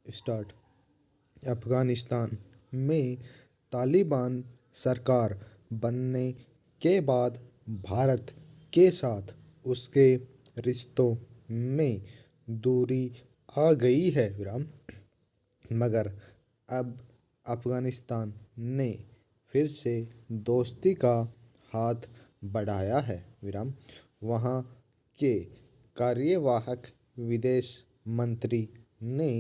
Start. Afghanistan में तालिबान सरकार बनने के बाद भारत के साथ उसके रिश्तों में दूरी आ गई है विराम। मगर अब अफ़गानिस्तान ने फिर से दोस्ती का हाथ बढ़ाया है विराम। वहाँ के कार्यवाहक विदेश मंत्री ने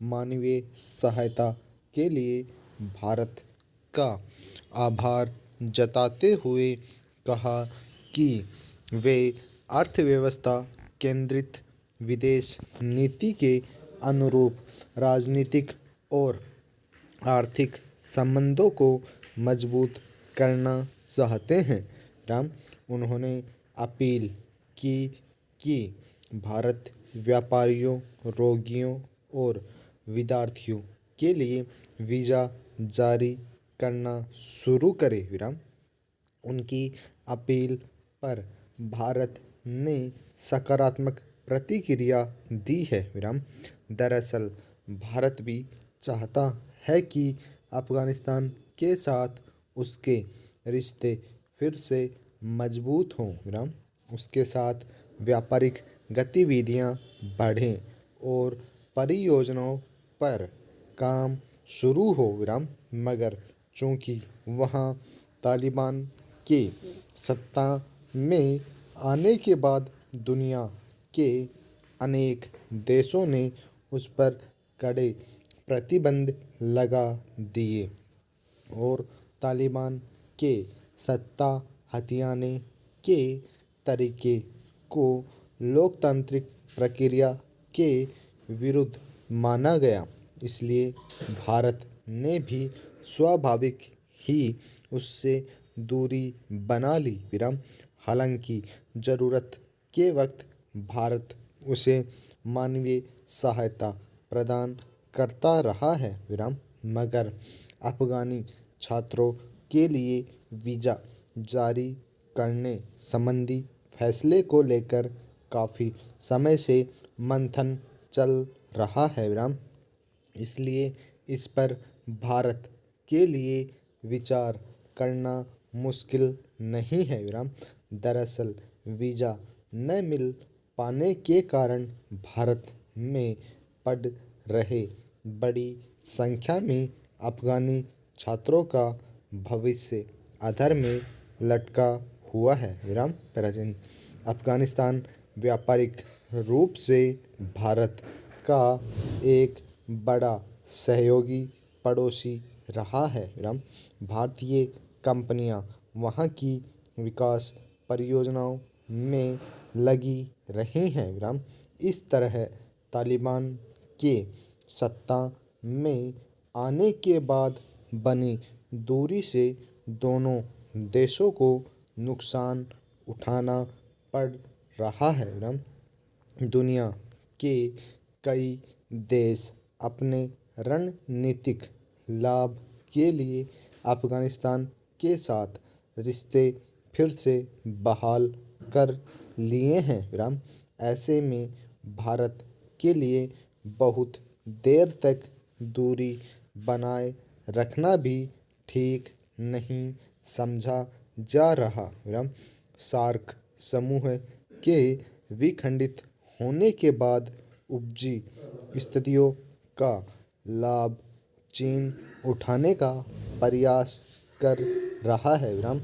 मानवीय सहायता के लिए भारत का आभार जताते हुए कहा कि वे अर्थव्यवस्था केंद्रित विदेश नीति के अनुरूप राजनीतिक और आर्थिक संबंधों को मजबूत करना चाहते हैं। राम उन्होंने अपील की कि भारत व्यापारियों, रोगियों और विद्यार्थियों के लिए वीज़ा जारी करना शुरू करे विराम। उनकी अपील पर भारत ने सकारात्मक प्रतिक्रिया दी है विराम। दरअसल भारत भी चाहता है कि अफ़गानिस्तान के साथ उसके रिश्ते फिर से मजबूत हों विराम। उसके साथ व्यापारिक गतिविधियां बढ़ें और परियोजनाओं पर काम शुरू हो विराम। मगर चूंकि वहाँ तालिबान के सत्ता में आने के बाद दुनिया के अनेक देशों ने उस पर कड़े प्रतिबंध लगा दिए और तालिबान के सत्ता हथियाने के तरीके को लोकतांत्रिक प्रक्रिया के विरुद्ध माना गया। इसलिए भारत ने भी स्वाभाविक ही उससे दूरी बना ली विराम। हालांकि ज़रूरत के वक्त भारत उसे मानवीय सहायता प्रदान करता रहा है विराम। मगर अफ़गानी छात्रों के लिए वीज़ा जारी करने संबंधी फैसले को लेकर काफ़ी समय से मंथन चल रहा है विराम। इसलिए इस पर भारत के लिए विचार करना मुश्किल नहीं है विराम। दरअसल वीज़ा न मिल पाने के कारण भारत में पढ़ रहे बड़ी संख्या में अफ़गानी छात्रों का भविष्य अधर में लटका हुआ है विराम। प्रेजेंट अफ़गानिस्तान व्यापारिक रूप से भारत का एक बड़ा सहयोगी पड़ोसी रहा है विराम। भारतीय कंपनियां वहां की विकास परियोजनाओं में लगी रही हैं विराम। इस तरह तालिबान के सत्ता में आने के बाद बनी दूरी से दोनों देशों को नुकसान उठाना पड़ रहा है विराम। दुनिया के कई देश अपने रणनीतिक लाभ के लिए अफ़गानिस्तान के साथ रिश्ते फिर से बहाल कर लिए हैं विराम। ऐसे में भारत के लिए बहुत देर तक दूरी बनाए रखना भी ठीक नहीं समझा जा रहा विराम। सार्क समूह के विखंडित होने के बाद उपजी स्थितियों का लाभ चीन उठाने का प्रयास कर रहा है विराम।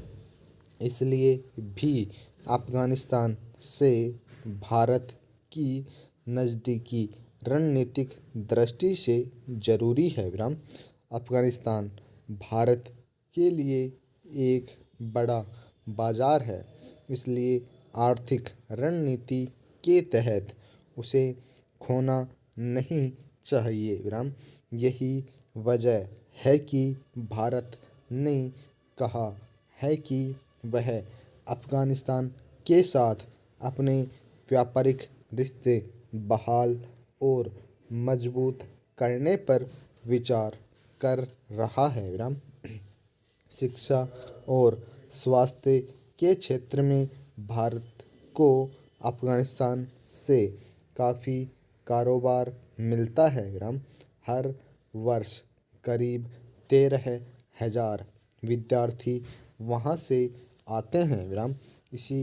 इसलिए भी अफ़गानिस्तान से भारत की नज़दीकी रणनीतिक दृष्टि से जरूरी है विराम। अफ़गानिस्तान भारत के लिए एक बड़ा बाजार है। इसलिए आर्थिक रणनीति के तहत उसे खोना नहीं चाहिए विराम। यही वजह है कि भारत ने कहा है कि वह अफ़गानिस्तान के साथ अपने व्यापारिक रिश्ते बहाल और मजबूत करने पर विचार कर रहा है विराम। शिक्षा और स्वास्थ्य के क्षेत्र में भारत को अफ़गानिस्तान से काफ़ी कारोबार मिलता है विराम। हर वर्ष करीब 13,000 विद्यार्थी वहाँ से आते हैं विराम। इसी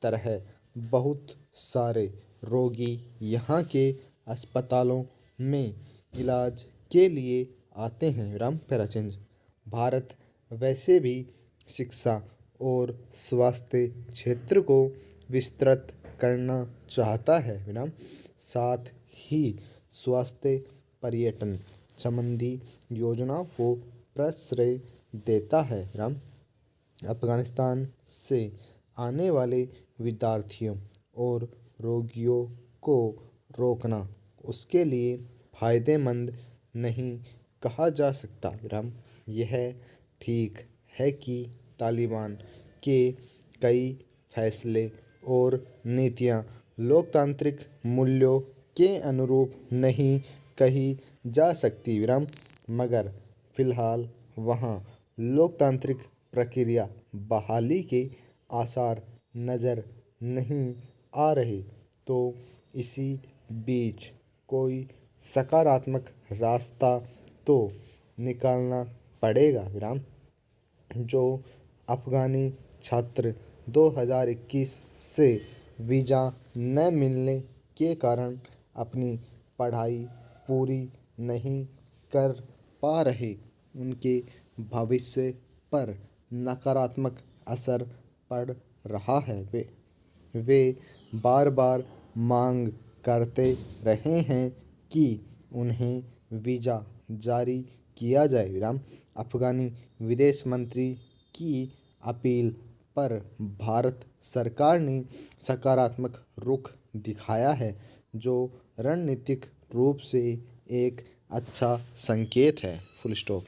तरह बहुत सारे रोगी यहाँ के अस्पतालों में इलाज के लिए आते हैं विराम। पैराचेंज। भारत वैसे भी शिक्षा और स्वास्थ्य क्षेत्र को विस्तृत करना चाहता है विराम। साथ ही स्वास्थ्य पर्यटन संबंधी योजनाओं को प्रश्रय देता है विराम। अफगानिस्तान से आने वाले विद्यार्थियों और रोगियों को रोकना उसके लिए फायदेमंद नहीं कहा जा सकता विराम। यह ठीक है कि तालिबान के कई फैसले और नीतियां लोकतांत्रिक मूल्यों के अनुरूप नहीं कही जा सकती विराम, मगर फिलहाल वहाँ लोकतांत्रिक प्रक्रिया बहाली के आसार नज़र नहीं आ रहे। तो इसी बीच कोई सकारात्मक रास्ता तो निकालना पड़ेगा विराम। जो अफ़गानी छात्र 2021 से वीज़ा न मिलने के कारण अपनी पढ़ाई पूरी नहीं कर पा रहे, उनके भविष्य पर नकारात्मक असर पड़ रहा है। वे बार बार मांग करते रहे हैं कि उन्हें वीज़ा जारी किया जाए विराम। अफ़गानी विदेश मंत्री की अपील पर भारत सरकार ने सकारात्मक रुख दिखाया है, जो रणनीतिक रूप से एक अच्छा संकेत है। Full stop.